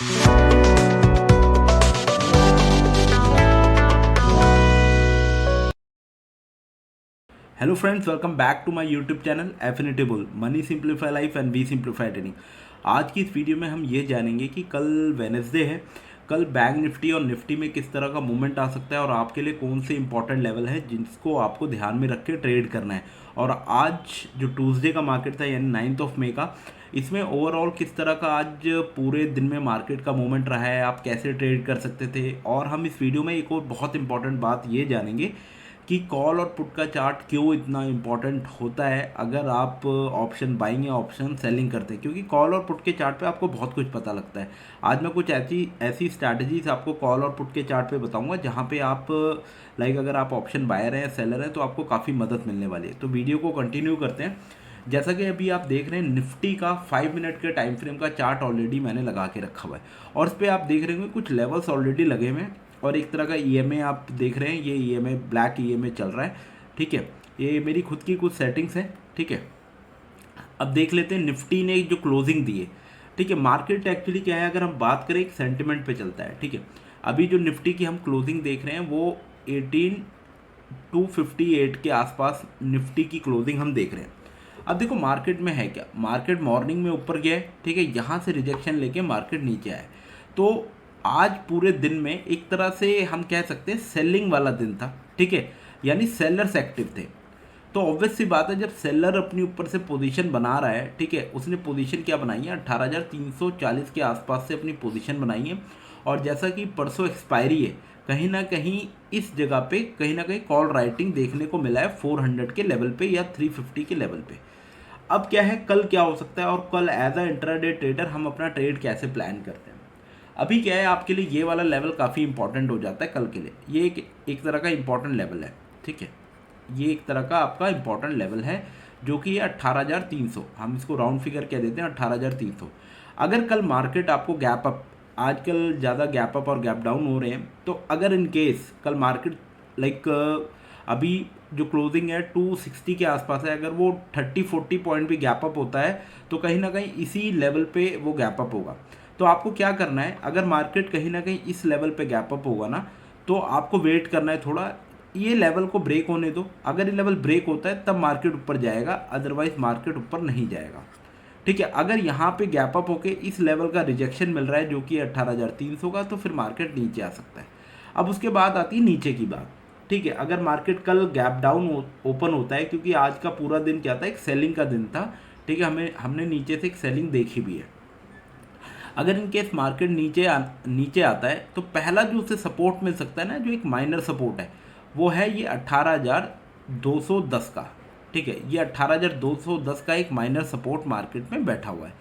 Hello friends, welcome back to my YouTube channel Affinity Bull Money simplify life and we simplify trading. आज की इस video में हम ये जानेंगे कि कल वेडनेसडे है, कल बैंक निफ्टी और निफ्टी में किस तरह का मूवमेंट आ सकता है और आपके लिए कौन से इंपॉर्टेंट लेवल है जिसको आपको ध्यान में रख के ट्रेड करना है। और आज जो ट्यूसडे का मार्केट था यानी 9 मई का, इसमें ओवरऑल किस तरह का आज पूरे दिन में मार्केट का मूवमेंट रहा है, आप कैसे ट्रेड कर सकते थे। और हम इस वीडियो में एक और बहुत इंपॉर्टेंट बात ये जानेंगे कि कॉल और पुट का चार्ट क्यों इतना इम्पॉर्टेंट होता है अगर आप ऑप्शन बाइंग या ऑप्शन सेलिंग करते हैं, क्योंकि कॉल और पुट के चार्ट पे आपको बहुत कुछ पता लगता है। आज मैं कुछ ऐसी ऐसी स्ट्रैटेजीज आपको कॉल और पुट के चार्ट पे बताऊंगा जहाँ पे आप अगर आप ऑप्शन बायर हैं या सेलर हैं तो आपको काफ़ी मदद मिलने वाली है। तो वीडियो को कंटिन्यू करते हैं। जैसा कि अभी आप देख रहे हैं, निफ्टी का 5 मिनट के टाइम फ्रेम का चार्ट ऑलरेडी मैंने लगा के रखा हुआ है और इस पर आप देख रहे होंगे कुछ लेवल्स ऑलरेडी लगे हुए हैं और एक तरह का ईएमए आप देख रहे हैं, ये ईएमए ब्लैक ईएमए चल रहा है। ठीक है, ये मेरी खुद की कुछ सेटिंग्स हैं। ठीक है, अब देख लेते हैं निफ्टी ने जो क्लोजिंग दी है। ठीक है, मार्केट एक्चुअली क्या है, अगर हम बात करें एक सेंटिमेंट पे चलता है। ठीक है, अभी जो निफ्टी की हम क्लोजिंग देख रहे हैं वो 18,258 के आसपास निफ्टी की क्लोजिंग हम देख रहे हैं। अब देखो मार्केट में है क्या, मार्केट मॉर्निंग में ऊपर गया है। ठीक है, यहाँ से रिजेक्शन लेके मार्केट नीचे आया। तो आज पूरे दिन में एक तरह से हम कह सकते हैं सेलिंग वाला दिन था। ठीक है, यानी सेलर्स एक्टिव थे। तो ऑब्वियस सी बात है, जब सेलर अपनी ऊपर से पोजीशन बना रहा है, ठीक है, उसने पोजीशन क्या बनाई है, 18,340 के आसपास से अपनी पोजीशन बनाई है। और जैसा कि परसों एक्सपायरी है, कहीं ना कहीं इस जगह पे कहीं ना कहीं कॉल राइटिंग देखने को मिला है 400 के लेवल पे या 350 के लेवल पे। अब क्या है, कल क्या हो सकता है और कल एज अ इंट्राडे ट्रेडर हम अपना ट्रेड कैसे प्लान करते हैं। अभी क्या है, आपके लिए ये वाला लेवल काफ़ी इंपॉर्टेंट हो जाता है कल के लिए। ये एक तरह का इंपॉर्टेंट लेवल है। ठीक है, ये एक तरह का आपका इंपॉर्टेंट लेवल है जो कि ये 18,300, हम इसको राउंड फिगर कह देते हैं 18,300। अगर कल मार्केट आपको गैप अप, आजकल ज़्यादा गैप अप और गैप डाउन हो रहे हैं, तो अगर इन केस कल मार्केट अभी जो क्लोजिंग है 260 के आसपास है, अगर वो 30-40 पॉइंट भी गैप अप होता है तो कहीं ना कहीं इसी लेवल पे वो गैप अप होगा। तो आपको क्या करना है, अगर मार्केट कहीं ना कहीं इस लेवल पे गैप अप होगा ना, तो आपको वेट करना है थोड़ा, ये लेवल को ब्रेक होने दो। अगर ये लेवल ब्रेक होता है तब मार्केट ऊपर जाएगा, अदरवाइज मार्केट ऊपर नहीं जाएगा। ठीक है, अगर यहाँ पे गैप अप होके इस लेवल का रिजेक्शन मिल रहा है जो कि 18,300 का, तो फिर मार्केट नीचे आ सकता है। अब उसके बाद आती है नीचे की बात। ठीक है, अगर मार्केट कल गैप डाउन ओपन होता है, क्योंकि आज का पूरा दिन क्या था, एक सेलिंग का दिन था। ठीक है, हमने नीचे से एक सेलिंग देखी भी है। अगर इन केस मार्केट नीचे आता है तो पहला जो उसे सपोर्ट मिल सकता है ना, जो एक माइनर सपोर्ट है, वो है ये 18,210 का। ठीक है, ये 18,210 का एक माइनर सपोर्ट मार्केट में बैठा हुआ है।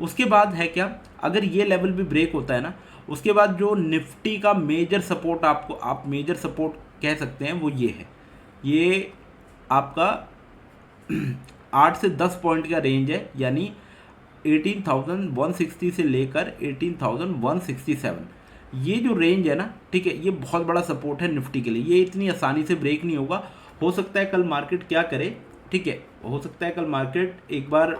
उसके बाद है क्या, अगर ये लेवल भी ब्रेक होता है ना, उसके बाद जो निफ्टी का मेजर सपोर्ट आप मेजर सपोर्ट कह सकते हैं, वो ये है, ये आपका 8 से 10 पॉइंट का रेंज है, यानी 18,160 से लेकर 18,167, ये जो रेंज है ना, ठीक है, ये बहुत बड़ा सपोर्ट है निफ्टी के लिए। ये इतनी आसानी से ब्रेक नहीं होगा। हो सकता है कल मार्केट क्या करे, ठीक है, हो सकता है कल मार्केट एक बार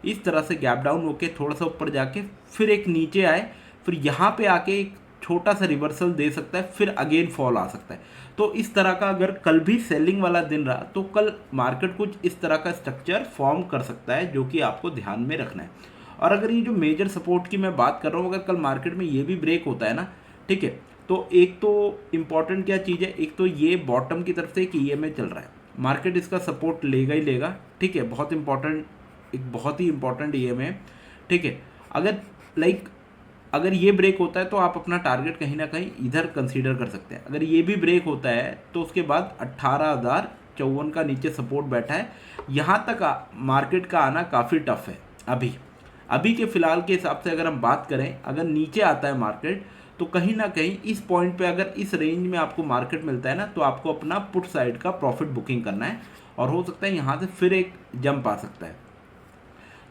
इस तरह से गैप डाउन होके थोड़ा सा ऊपर जाके फिर एक नीचे आए, फिर यहाँ पे आके एक छोटा सा रिवर्सल दे सकता है, फिर अगेन फॉल आ सकता है। तो इस तरह का अगर कल भी सेलिंग वाला दिन रहा तो कल मार्केट कुछ इस तरह का स्ट्रक्चर फॉर्म कर सकता है, जो कि आपको ध्यान में रखना है। और अगर ये जो मेजर सपोर्ट की मैं बात कर रहा हूँ, अगर कल मार्केट में ये भी ब्रेक होता है ना, ठीक है, तो एक तो इम्पॉर्टेंट क्या चीज़ है, एक तो ये बॉटम की तरफ से एक ईएमए चल रहा है, मार्केट इसका सपोर्ट लेगा ही लेगा। ठीक है, बहुत इंपॉर्टेंट, एक बहुत ही इंपॉर्टेंट ईएमए है। ठीक है, अगर ये ब्रेक होता है तो आप अपना टारगेट कहीं ना कहीं इधर कंसीडर कर सकते हैं। अगर ये भी ब्रेक होता है तो उसके बाद 18,054 का नीचे सपोर्ट बैठा है, यहाँ तक मार्केट का आना काफ़ी टफ है। अभी के फ़िलहाल के हिसाब से अगर हम बात करें, अगर नीचे आता है मार्केट तो कहीं ना कहीं इस पॉइंट पे अगर इस रेंज में आपको मार्केट मिलता है ना, तो आपको अपना पुट साइड का प्रॉफिट बुकिंग करना है और हो सकता है यहाँ से फिर एक जंप आ सकता है।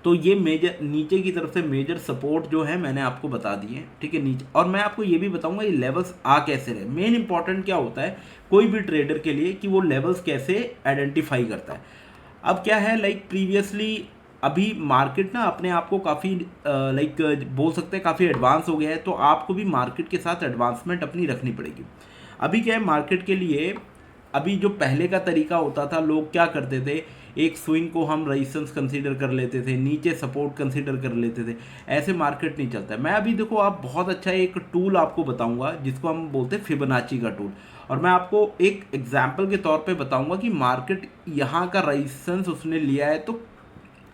तो ये मेजर नीचे की तरफ से मेजर सपोर्ट जो है मैंने आपको बता दिए। ठीक है, नीचे, और मैं आपको ये भी बताऊंगा ये लेवल्स आ कैसे रहे। मेन इंपॉर्टेंट क्या होता है कोई भी ट्रेडर के लिए कि वो लेवल्स कैसे आइडेंटिफाई करता है। अब क्या है, प्रीवियसली अभी मार्केट ना अपने आप को काफ़ी लाइक बोल सकते हैं काफ़ी एडवांस हो गया है, तो आपको भी मार्केट के साथ एडवांसमेंट अपनी रखनी पड़ेगी। अभी क्या है मार्केट के लिए, अभी जो पहले का तरीका होता था, लोग क्या करते थे, एक स्विंग को हम रेजिस्टेंस कंसीडर कर लेते थे, नीचे सपोर्ट कंसीडर कर लेते थे, ऐसे मार्केट नहीं चलता है। मैं अभी देखो आप बहुत अच्छा एक टूल आपको बताऊंगा जिसको हम बोलते हैं फिबोनाची का टूल, और मैं आपको एक एग्जाम्पल के तौर पे बताऊंगा कि मार्केट यहाँ का रेजिस्टेंस उसने लिया है तो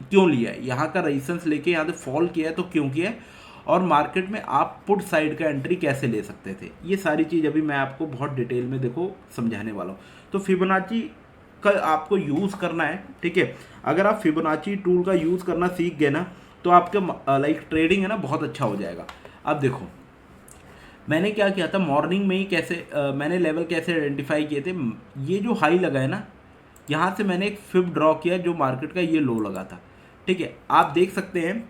क्यों लिया है, यहाँ का रेजिस्टेंस लेके यहाँ से फॉल किया है तो क्यों किया है, और मार्केट में आप पुट साइड का एंट्री कैसे ले सकते थे। ये सारी चीज़ अभी मैं आपको बहुत डिटेल में देखो समझाने वाला हूँ। तो फिबोनाची का आपको यूज़ करना है, ठीक है। अगर आप फिबोनाची टूल का यूज़ करना सीख गए ना, तो आपका लाइक ट्रेडिंग है ना बहुत अच्छा हो जाएगा। अब देखो मैंने क्या किया था, मॉर्निंग में ही कैसे मैंने लेवल कैसे आइडेंटिफाई किए थे। ये जो हाई लगा है ना, यहाँ से मैंने एक फिब ड्रॉ किया जो मार्केट का ये लो लगा था, ठीक है, आप देख सकते हैं।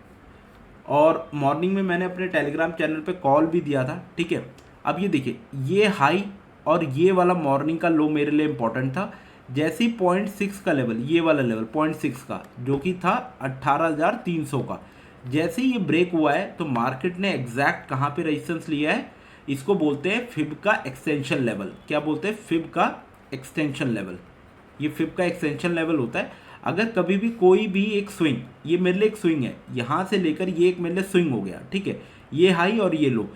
और मॉर्निंग में मैंने अपने टेलीग्राम चैनल पे कॉल भी दिया था, ठीक है। अब ये देखिए ये हाई और ये वाला मॉर्निंग का लो मेरे लिए इंपॉर्टेंट था। जैसे ही 0.6 का लेवल, ये वाला लेवल 0.6 का जो कि था 18,300 का, जैसे ही ये ब्रेक हुआ है तो मार्केट ने एग्जैक्ट कहाँ पे रेजिस्टेंस लिया है, इसको बोलते हैं फिब का एक्सटेंशन लेवल। क्या बोलते हैं, फिब का एक्सटेंशन लेवल। ये फिब का एक्सटेंशन लेवल होता है। अगर कभी भी कोई भी एक स्विंग, ये मेरे लिए एक स्विंग है, यहाँ से लेकर ये एक मेरे लिए स्विंग हो गया, ठीक है, ये हाई और ये लो।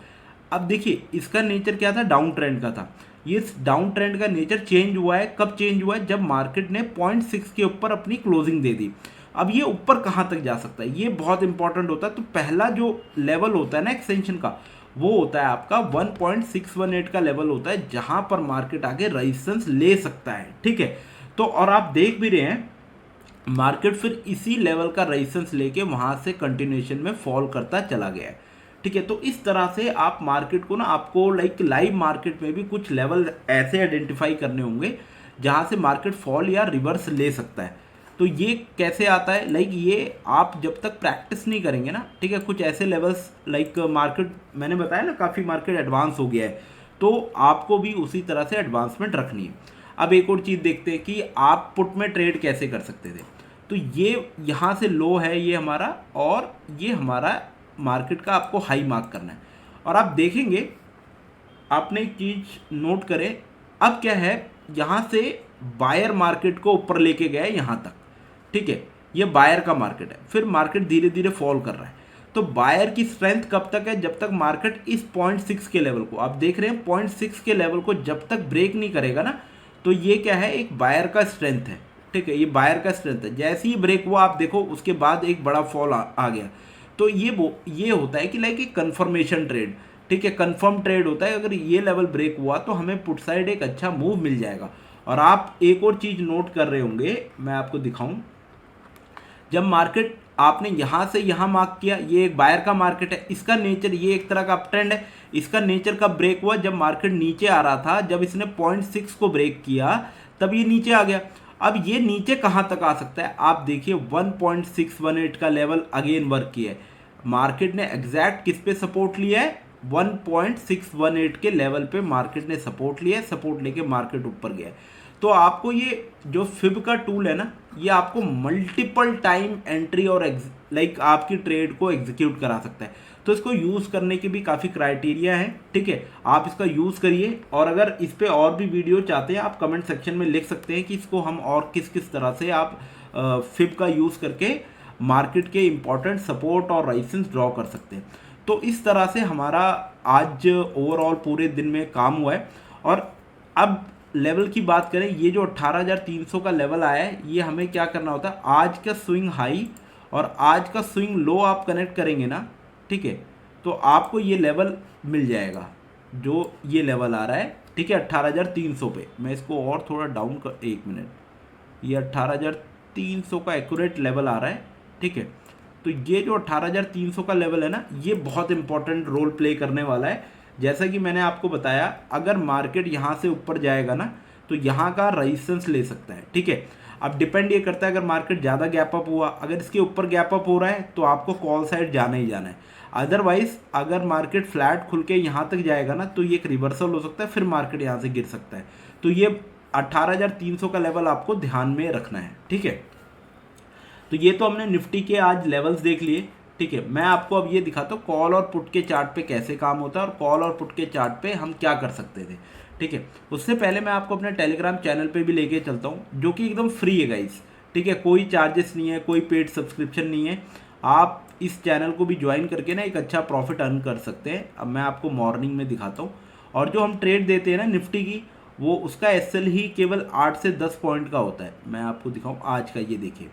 अब देखिए इसका नेचर क्या था, डाउन ट्रेंड का था। ये डाउन ट्रेंड का नेचर चेंज हुआ है, कब चेंज हुआ है, जब मार्केट ने 0.6 के ऊपर अपनी क्लोजिंग दे दी। अब ये ऊपर कहाँ तक जा सकता है, ये बहुत इंपॉर्टेंट होता है। तो पहला जो लेवल होता है ना एक्सटेंशन का, वो होता है आपका 1.618 का लेवल होता है, जहां पर मार्केट आगे रेजिस्टेंस ले सकता है, ठीक है। तो और आप देख भी रहे हैं मार्केट फिर इसी लेवल का रेजिस्टेंस लेके वहां से कंटिन्यूएशन में फॉल करता चला गया है, ठीक है। तो इस तरह से आप मार्केट को ना, आपको लाइक लाइव मार्केट में भी कुछ लेवल ऐसे आइडेंटिफाई करने होंगे जहां से मार्केट फॉल या रिवर्स ले सकता है। तो ये कैसे आता है, लाइक ये आप जब तक प्रैक्टिस नहीं करेंगे ना, ठीक है, कुछ ऐसे लेवल्स लाइक मार्केट, मैंने बताया ना काफ़ी मार्केट एडवांस हो गया है, तो आपको भी उसी तरह से एडवांसमेंट रखनी है। अब एक और चीज़ देखते हैं कि आप पुट में ट्रेड कैसे कर सकते थे। तो ये यहाँ से लो है ये हमारा, और ये हमारा मार्केट का आपको हाई मार्क करना है। और आप देखेंगे, आपने एक चीज़ नोट करें, अब क्या है, यहाँ से बायर मार्केट को ऊपर लेके गया है यहाँ तक, ठीक है, ये बायर का मार्केट है। फिर मार्केट धीरे धीरे फॉल कर रहा है। तो बायर की स्ट्रेंथ कब तक है, जब तक मार्केट इस 0.6 के लेवल को, आप देख रहे हैं 0.6 के लेवल को जब तक ब्रेक नहीं करेगा ना, तो ये क्या है, एक बायर का स्ट्रेंथ है, ठीक है, ये बायर का स्ट्रेंथ है। जैसे ही ब्रेक हुआ आप देखो उसके बाद एक बड़ा फॉल आ गया। तो ये होता है कि लाइक एक कन्फर्मेशन ट्रेड, ठीक है, कंफर्म ट्रेड होता है। अगर ये लेवल ब्रेक हुआ तो हमें पुट साइड एक अच्छा मूव मिल जाएगा। और आप एक और चीज़ नोट कर रहे होंगे, मैं आपको दिखाऊं, जब मार्केट आपने यहाँ से यहाँ मार्क किया, ये एक बायर का मार्केट है, इसका नेचर ये एक तरह का अप ट्रेंड है। इसका नेचर कब ब्रेक हुआ, जब मार्केट नीचे आ रहा था, जब इसने 0.6 को ब्रेक किया तब ये नीचे आ गया। अब ये नीचे कहाँ तक आ सकता है, आप देखिए 1.618 का लेवल अगेन वर्क किया है। मार्केट ने एग्जैक्ट किस पे सपोर्ट लिया है, 1.618 के लेवल पे मार्केट ने सपोर्ट लिया है। सपोर्ट लेके मार्केट ऊपर गया है। तो आपको ये जो फिब का टूल है ना, ये आपको मल्टीपल टाइम एंट्री और लाइक आपकी ट्रेड को एग्जीक्यूट करा सकता है। तो इसको यूज़ करने के भी काफ़ी क्राइटेरिया है, ठीक है, आप इसका यूज़ करिए। और अगर इस पर और भी वीडियो चाहते हैं, आप कमेंट सेक्शन में लिख सकते हैं कि इसको हम और किस किस तरह से आप फिब का यूज़ करके मार्केट के इंपॉर्टेंट सपोर्ट और रेजिस्टेंस ड्रॉ कर सकते हैं। तो इस तरह से हमारा आज ओवरऑल पूरे दिन में काम हुआ है। और अब लेवल की बात करें, ये जो 18,300 का लेवल आया है, ये हमें क्या करना होता है, आज का स्विंग हाई और आज का स्विंग लो आप कनेक्ट करेंगे ना, ठीक है, तो आपको ये लेवल मिल जाएगा, जो ये लेवल आ रहा है, ठीक है, 18,300 पे। मैं इसको और थोड़ा डाउन कर, एक मिनट, ये 18,300 का एक्यूरेट लेवल आ रहा है, ठीक है। तो ये जो 18,300 का लेवल है ना, ये बहुत इंपॉर्टेंट रोल प्ले करने वाला है। जैसा कि मैंने आपको बताया, अगर मार्केट यहाँ से ऊपर जाएगा ना, तो यहाँ का रेजिस्टेंस ले सकता है, ठीक है। अब डिपेंड ये करता है, अगर मार्केट ज़्यादा गैप अप हुआ, अगर इसके ऊपर गैप अप हो रहा है तो आपको कॉल साइड जाना ही जाना है। अदरवाइज अगर मार्केट फ्लैट खुल के यहाँ तक जाएगा ना, तो ये एक रिवर्सल हो सकता है, फिर मार्केट यहाँ से गिर सकता है। तो ये 18,300 का लेवल आपको ध्यान में रखना है, ठीक है। तो ये तो हमने निफ्टी के आज लेवल्स देख लिए, ठीक है। मैं आपको अब ये दिखाता हूँ कॉल और पुट के चार्ट पे कैसे काम होता है और कॉल और पुट के चार्ट पे हम क्या कर सकते थे, ठीक है। उससे पहले मैं आपको अपने टेलीग्राम चैनल पे भी लेके चलता हूँ, जो कि एकदम फ्री है गाइस, ठीक है। कोई चार्जेस नहीं है, कोई पेड सब्सक्रिप्शन नहीं है। आप इस चैनल को भी ज्वाइन करके ना एक अच्छा प्रॉफिट अर्न कर सकते हैं। अब मैं आपको मॉर्निंग में दिखाता हूँ। और जो हम ट्रेड देते हैं ना निफ्टी की, वो उसका एसएल ही केवल 8 से 10 पॉइंट का होता है। मैं आपको दिखाऊँ आज का, ये देखिए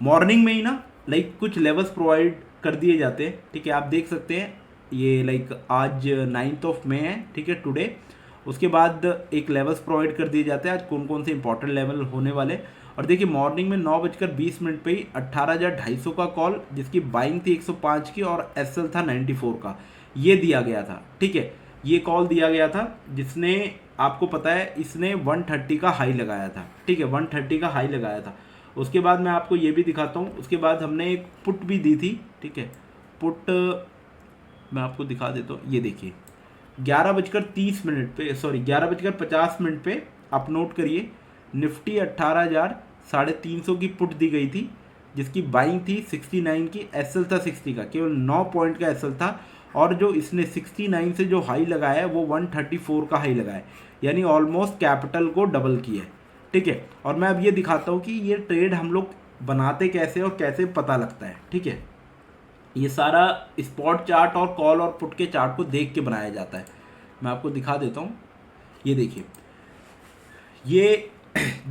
मॉर्निंग में ही ना लाइक कुछ लेवल्स प्रोवाइड कर दिए जाते हैं, ठीक है। आप देख सकते हैं ये लाइक आज 9 मई है, ठीक है, टुडे। उसके बाद एक लेवल्स प्रोवाइड कर दिए जाते हैं आज कौन कौन से इंपॉर्टेंट लेवल होने वाले। और देखिए मॉर्निंग में 9:20 पे ही 18,250 का कॉल, जिसकी बाइंग थी 105 की और एसएल था 94 का, ये दिया गया था, ठीक है। ये कॉल दिया गया था जिसने, आपको पता है, इसने 130 का हाई लगाया था, ठीक है, 130 का हाई लगाया था। उसके बाद मैं आपको ये भी दिखाता हूँ, उसके बाद हमने एक पुट भी दी थी, ठीक है। पुट मैं आपको दिखा देता हूँ, ये देखिए 11:30 पे, सॉरी 11:50 पे, आप नोट करिए, निफ्टी 18,350 की पुट दी गई थी, जिसकी बाइंग थी 69 की, एसएल था 60 का, केवल 9 पॉइंट का एसएल था। और जो इसने 69 से जो हाई लगाया है वो 134 का हाई लगाया है, यानी ऑलमोस्ट कैपिटल को डबल किया है, ठीक है। और मैं अब ये दिखाता हूँ कि ये ट्रेड हम लोग बनाते कैसे और कैसे पता लगता है, ठीक है। ये सारा स्पॉट चार्ट और कॉल और पुट के चार्ट को देख के बनाया जाता है। मैं आपको दिखा देता हूँ, ये देखिए ये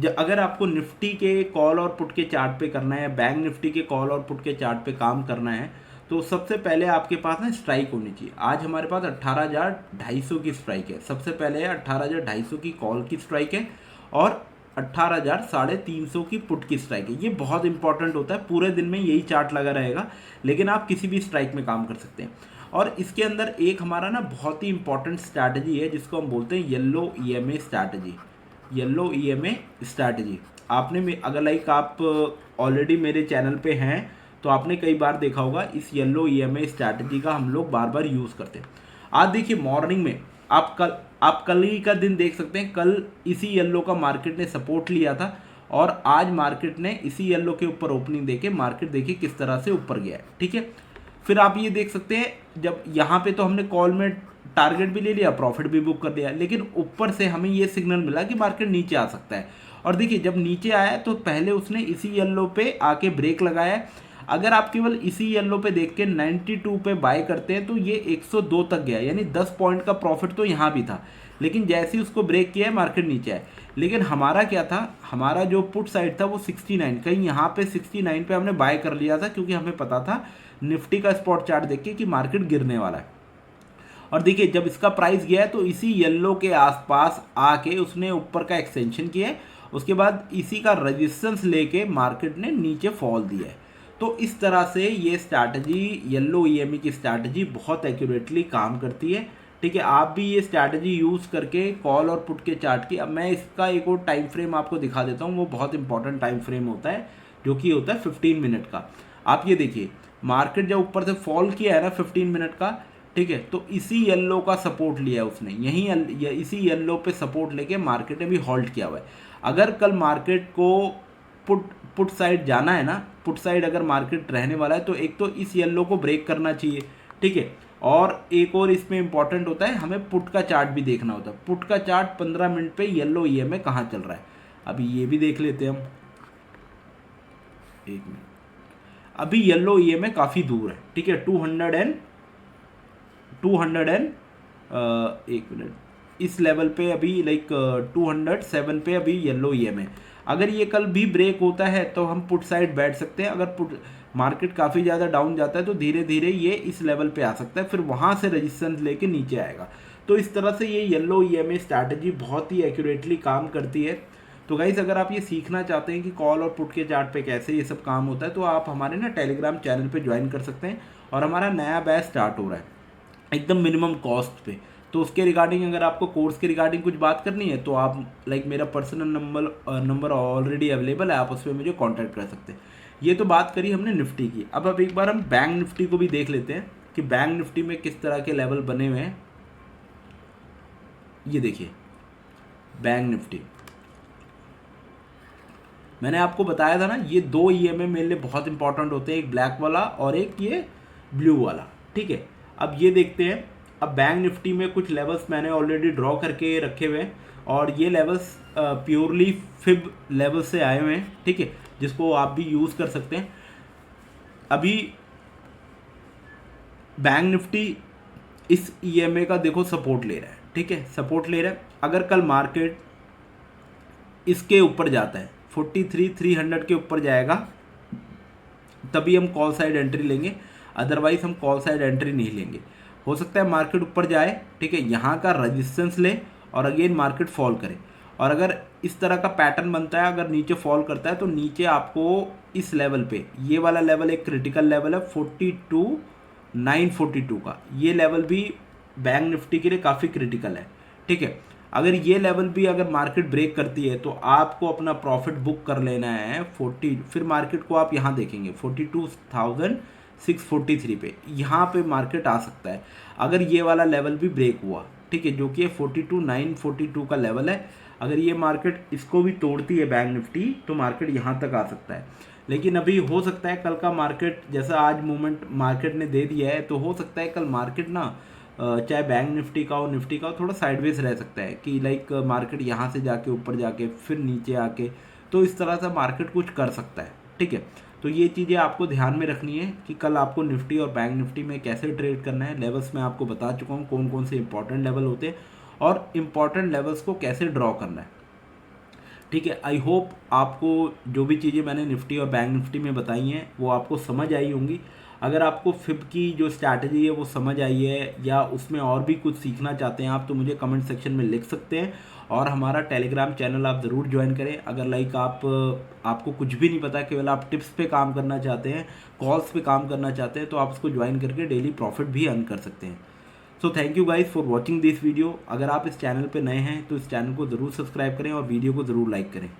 अगर आपको निफ्टी के कॉल और पुट के चार्ट पे करना है, बैंक निफ्टी के कॉल और पुट के चार्ट पे काम करना है, तो सबसे पहले आपके पास ना स्ट्राइक होनी चाहिए। आज हमारे पास 18,250 की स्ट्राइक है। सबसे पहले 18,250 की कॉल की स्ट्राइक है और 18,350 की पुट की स्ट्राइक है। ये बहुत इंपॉर्टेंट होता है, पूरे दिन में यही चार्ट लगा रहेगा, लेकिन आप किसी भी स्ट्राइक में काम कर सकते हैं। और इसके अंदर एक हमारा ना बहुत ही इंपॉर्टेंट स्ट्रैटेजी है, जिसको हम बोलते हैं yellow EMA strategy. Yellow EMA strategy आपने, अगर लाइक आप ऑलरेडी मेरे चैनल पे हैं तो आपने कई बार देखा होगा, इस येलो ईएमए स्ट्रैटेजी का हम लोग बार बार यूज़ करते हैं। आज देखिए मॉर्निंग में आप कल ही का दिन देख सकते हैं, कल इसी येलो का मार्केट ने सपोर्ट लिया था और आज मार्केट ने इसी येलो के ऊपर ओपनिंग देके मार्केट देखिए किस तरह से ऊपर गया है, ठीक है। फिर आप ये देख सकते हैं, जब यहाँ पे तो हमने कॉल में टारगेट भी ले लिया, प्रॉफिट भी बुक कर लिया, लेकिन ऊपर से हमें ये सिग्नल मिला कि मार्केट नीचे आ सकता है। और देखिए जब नीचे आया तो पहले उसने इसी येलो पे आके ब्रेक लगाया है। अगर आप केवल इसी येलो पे देख के 92 पे बाय करते हैं तो ये 102 तक गया, यानी 10 पॉइंट का प्रॉफिट तो यहाँ भी था, लेकिन जैसे ही उसको ब्रेक किया है मार्केट नीचे आए। लेकिन हमारा क्या था, हमारा जो पुट साइड था वो 69, कहीं यहाँ पे 69 पे हमने बाय कर लिया था, क्योंकि हमें पता था निफ्टी का स्पॉट चार्ट देख के कि मार्केट गिरने वाला है। और देखिए जब इसका प्राइस गया है तो इसी येलो के आसपास आके उसने ऊपर का एक्सटेंशन किया है, उसके बाद इसी का रेजिस्टेंस लेके मार्केट ने नीचे फॉल दिया है। तो इस तरह से ये स्ट्रैटेजी, येलो ईएमए की स्ट्रैटेजी बहुत एक्यूरेटली काम करती है, ठीक है। आप भी ये स्ट्रैटेजी यूज़ करके कॉल और पुट के चार्ट की, अब मैं इसका एक और टाइम फ्रेम आपको दिखा देता हूँ, वो बहुत इंपॉर्टेंट टाइम फ्रेम होता है, जो कि होता है 15 मिनट का। आप ये देखिए मार्केट जब ऊपर से फॉल किया है ना 15 मिनट का, ठीक है, तो इसी येलो का सपोर्ट लिया है उसने, यहीं इसी येलो पे सपोर्ट लेके मार्केट ने भी हॉल्ट किया हुआ है। अगर कल मार्केट को पुट साइड जाना है ना, पुट साइड अगर मार्केट रहने वाला है तो एक तो इस येलो को ब्रेक करना चाहिए, ठीक है। और एक और इसमें इंपॉर्टेंट होता है, हमें पुट का चार्ट भी देखना होता है। पुट का चार्ट 15 मिनट पे येलो ईएमए कहाँ चल रहा है, अभी ये भी देख लेते हैं हम, एक मिनट। अभी येलो ईएमए काफ़ी दूर है, ठीक है, 200 एंड एक मिनट, इस लेवल पे अभी लाइक 207 पे अभी येलो ईएमए। अगर ये कल भी ब्रेक होता है तो हम पुट साइड बैठ सकते हैं। अगर पुट मार्केट काफ़ी ज़्यादा डाउन जाता है तो धीरे धीरे ये इस लेवल पे आ सकता है, फिर वहाँ से रेजिस्टेंस लेके नीचे आएगा। तो इस तरह से ये येलो ईएमए स्ट्रैटेजी बहुत ही एक्यूरेटली काम करती है। तो गाइस अगर आप ये सीखना चाहते हैं कि कॉल और पुट के चार्ट पे कैसे ये सब काम होता है, तो आप हमारे ना टेलीग्राम चैनल पे ज्वाइन कर सकते हैं। और हमारा नया बैच स्टार्ट हो रहा है एकदम मिनिमम कॉस्ट पे। तो उसके रिगार्डिंग अगर आपको कोर्स के रिगार्डिंग कुछ बात करनी है तो आप लाइक मेरा पर्सनल नंबर ऑलरेडी अवेलेबल है, आप उस पर मुझे कांटेक्ट कर सकते हैं। ये तो बात करी हमने निफ्टी की। अब एक बार हम बैंक निफ्टी को भी देख लेते हैं कि बैंक निफ्टी में किस तरह के लेवल बने हुए हैं। ये देखिए बैंक निफ्टी, मैंने आपको बताया था ना, ये 2 ईएमए मेरे लिए बहुत इंपॉर्टेंट होते हैं, एक ब्लैक वाला और एक ये ब्लू वाला, ठीक है। अब ये देखते हैं, अब बैंक निफ्टी में कुछ लेवल्स मैंने ऑलरेडी ड्रॉ करके रखे हुए हैं और ये लेवल्स प्योरली फिब लेवल से आए हुए हैं, ठीक है, जिसको आप भी यूज़ कर सकते हैं। अभी बैंक निफ्टी इस ईएमए का देखो सपोर्ट ले रहा है, ठीक है, सपोर्ट ले रहा है। अगर कल मार्केट इसके ऊपर जाता है 43,300 के ऊपर जाएगा तभी हम कॉल साइड एंट्री लेंगे, अदरवाइज हम कॉल साइड एंट्री नहीं लेंगे। हो सकता है मार्केट ऊपर जाए, ठीक है, यहाँ का रेजिस्टेंस ले और अगेन मार्केट फॉल करे, और अगर इस तरह का पैटर्न बनता है, अगर नीचे फॉल करता है तो नीचे आपको इस लेवल पे, ये वाला लेवल एक क्रिटिकल लेवल है 42,942 का, ये लेवल भी बैंक निफ्टी के लिए काफ़ी क्रिटिकल है, ठीक है। अगर ये लेवल भी अगर मार्केट ब्रेक करती है तो आपको अपना प्रॉफिट बुक कर लेना है 40, फिर मार्केट को आप यहाँ देखेंगे 42,643 पे, यहाँ पे मार्केट आ सकता है अगर ये वाला लेवल भी ब्रेक हुआ, ठीक है, जो कि 42,942 का लेवल है। अगर ये मार्केट इसको भी तोड़ती है बैंक निफ्टी तो मार्केट यहाँ तक आ सकता है। लेकिन अभी हो सकता है कल का मार्केट, जैसा आज मूवमेंट मार्केट ने दे दिया है, तो हो सकता है कल मार्केट ना चाहे बैंक निफ्टी का हो निफ्टी का हो, थोड़ा साइडवेज रह सकता है कि लाइक मार्केट यहाँ से जाके ऊपर जाके फिर नीचे आके, तो इस तरह से मार्केट कुछ कर सकता है, ठीक है। तो ये चीज़ें आपको ध्यान में रखनी है कि कल आपको निफ्टी और बैंक निफ्टी में कैसे ट्रेड करना है। लेवल्स मैं आपको बता चुका हूँ कौन कौन से इंपॉर्टेंट लेवल होते हैं और इम्पॉर्टेंट लेवल्स को कैसे ड्रॉ करना है, ठीक है। आई होप आपको जो भी चीज़ें मैंने निफ्टी और बैंक निफ्टी में बताई हैं वो आपको समझ आई होंगी। अगर आपको फिब की जो स्ट्रैटेजी है वो समझ आई है या उसमें और भी कुछ सीखना चाहते हैं आप, तो मुझे कमेंट सेक्शन में लिख सकते हैं, और हमारा टेलीग्राम चैनल आप ज़रूर ज्वाइन करें। अगर लाइक आपको कुछ भी नहीं पता, केवल आप टिप्स पे काम करना चाहते हैं, कॉल्स पे काम करना चाहते हैं, तो आप उसको ज्वाइन करके डेली प्रॉफिट भी अर्न कर सकते हैं। So thank you guys for watching this video. अगर आप इस चैनल पे नए हैं तो इस चैनल को ज़रूर सब्सक्राइब करें और वीडियो को ज़रूर लाइक करें।